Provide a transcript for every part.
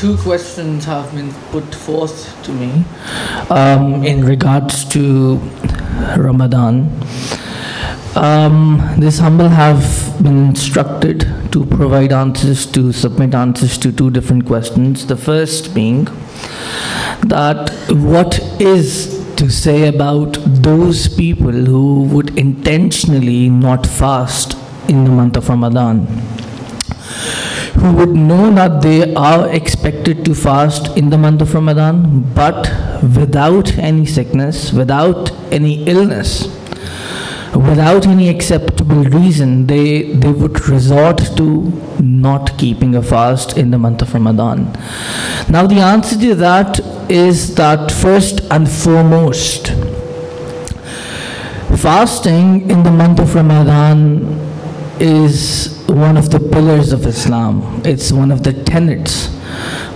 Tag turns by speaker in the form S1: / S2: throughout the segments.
S1: two questions have been put forth to me in regards to Ramadan. This humble have been instructed to provide answers, to submit answers to two different questions. The first being that what is to say about those people who would intentionally not fast in the month of Ramadan, who would know that they are expected to fast in the month of Ramadan, but without any sickness, without any illness, without any acceptable reason, they would resort to not keeping a fast in the month of Ramadan. Now the answer to that is that first and foremost, fasting in the month of Ramadan is one of the pillars of Islam. It's one of the tenets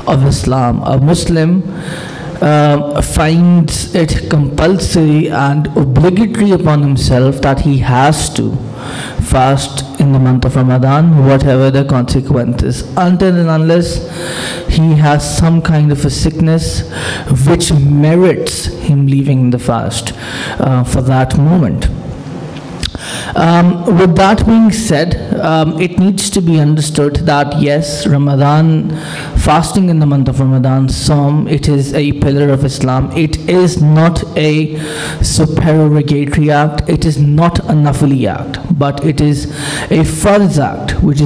S1: of Islam. A Muslim finds it compulsory and obligatory upon himself that he has to fast in the month of Ramadan, whatever the consequences, until and unless he has some kind of a sickness which merits him leaving the fast for that moment. With that being said, it needs to be understood that yes, Ramadan, fasting in the month of Ramadan, it is a pillar of Islam. It is not a supererogatory act. It is not a nafili act, but it is a farz act, which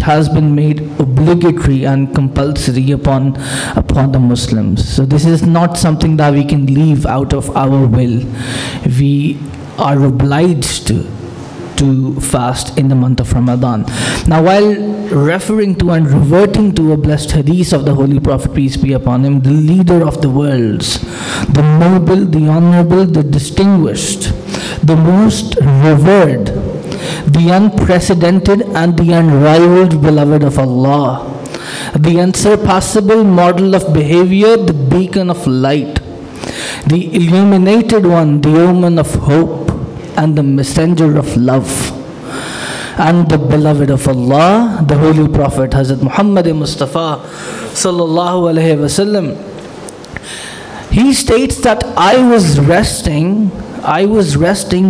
S1: has been made obligatory and compulsory upon the Muslims. So this is not something that we can leave out of our will. We are obliged to fast in the month of Ramadan. Now, while referring to and reverting to a blessed hadith of the Holy Prophet, peace be upon him, the leader of the worlds, the noble, the honorable, the distinguished, the most revered, the unprecedented and the unrivaled beloved of Allah, the unsurpassable model of behavior, the beacon of light, the illuminated one, the omen of hope, and the messenger of love, and the beloved of Allah, the Holy Prophet Hazrat Muhammad Mustafa sallallahu alaihi wasallam. He states that I was resting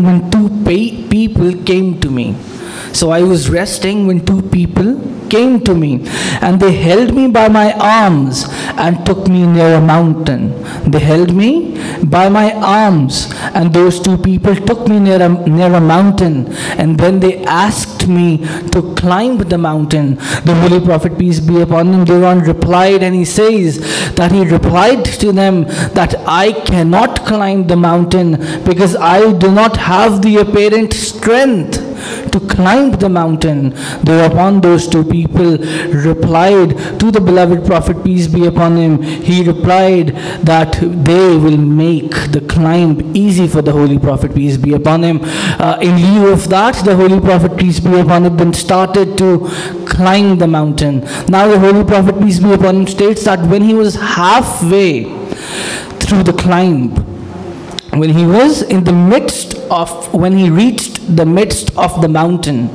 S1: when two people came to me. So I was resting when two people came to me, and they held me by my arms and took me near a mountain. They held me by my arms, and those two people took me near a mountain, and then they asked me to climb the mountain. The Holy Prophet, peace be upon him, thereon replied, and he says that he replied to them that I cannot climb the mountain because I do not have the apparent strength to climb the mountain. Thereupon those two people replied to the beloved Prophet, peace be upon him. He replied that they will make the climb easy for the Holy Prophet, peace be upon him. In lieu of that, the Holy Prophet, peace be upon him, then started to climb the mountain. Now the Holy Prophet, peace be upon him, states that when he was halfway through the climb, when he reached the midst of the mountain,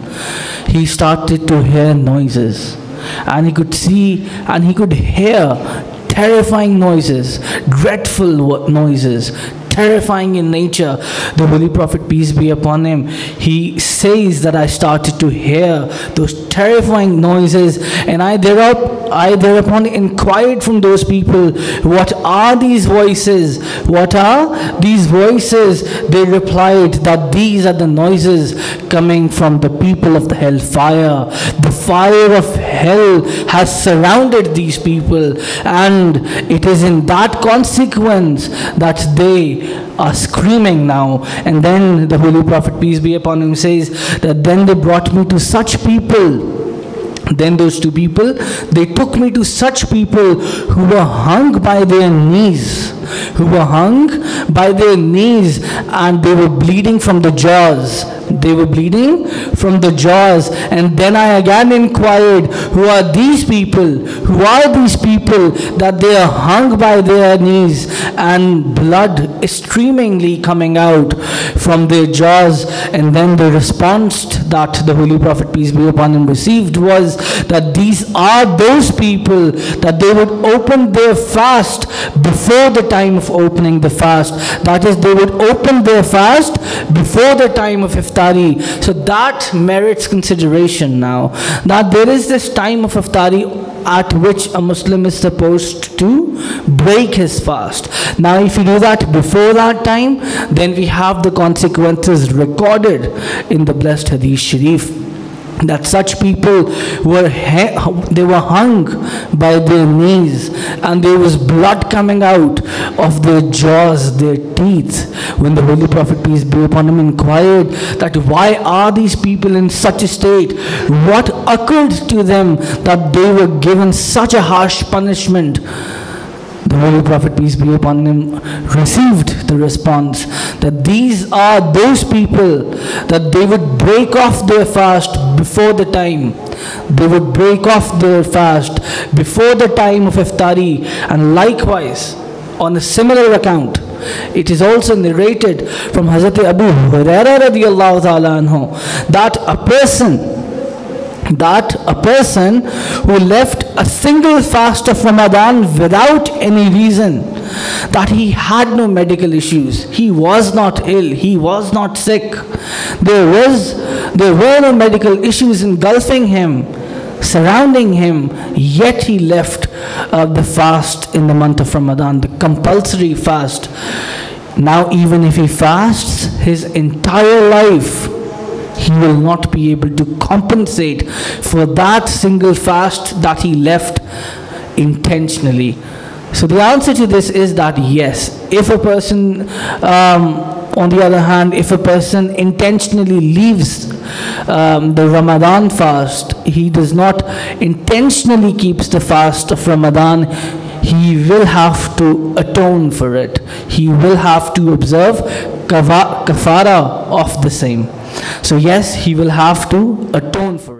S1: he started to hear noises, and he could see and he could hear terrifying noises, dreadful noises, terrifying in nature. The Holy Prophet, peace be upon him, he says that I started to hear those terrifying noises, and I thereupon inquired from those people, what are these voices? What are these voices? They replied that these are the noises coming from the people of the hellfire. The fire of hell has surrounded these people, and it is in that consequence that they are screaming now. And then the Holy Prophet, peace be upon him, says that then they brought me to such people. Then those two people, they took me to such people who were hung by their knees, and they were bleeding from the jaws. And then I again inquired, who are these people Who are these people that they are hung by their knees and blood is streamingly coming out from their jaws? And then the response that the Holy Prophet, peace be upon him, received was that these are those people that they would open their fast before the time of opening the fast. That is, they would open their fast before the time of iftari. So that merits consideration now, that there is this time of iftari at which a Muslim is supposed to break his fast. Now if you do that before that time, then we have the consequences recorded in the blessed Hadith Sharif, that such people were hung by their knees, and there was blood coming out of their jaws, their teeth. When the Holy Prophet, peace be upon him, inquired that why are these people in such a state, what occurred to them that they were given such a harsh punishment, the Holy Prophet, peace be upon him, received the response that these are those people that they would break off their fast before the time. They would break off their fast before the time of iftari. And likewise, on a similar account, it is also narrated from Hazrat Abu Hurairah radiyallahu ta'ala anhu that a person who left a single fast of Ramadan without any reason, that he had no medical issues, he was not ill, he was not sick, there were no medical issues engulfing him, surrounding him, yet he left the fast in the month of Ramadan, the compulsory fast. Now even if he fasts his entire life, he will not be able to compensate for that single fast that he left intentionally. So the answer to this is that yes, if a person, on the other hand, if a person intentionally leaves the Ramadan fast, he does not intentionally keeps the fast of Ramadan, he will have to atone for it. He will have to observe kafara of the same. So yes, he will have to atone for it.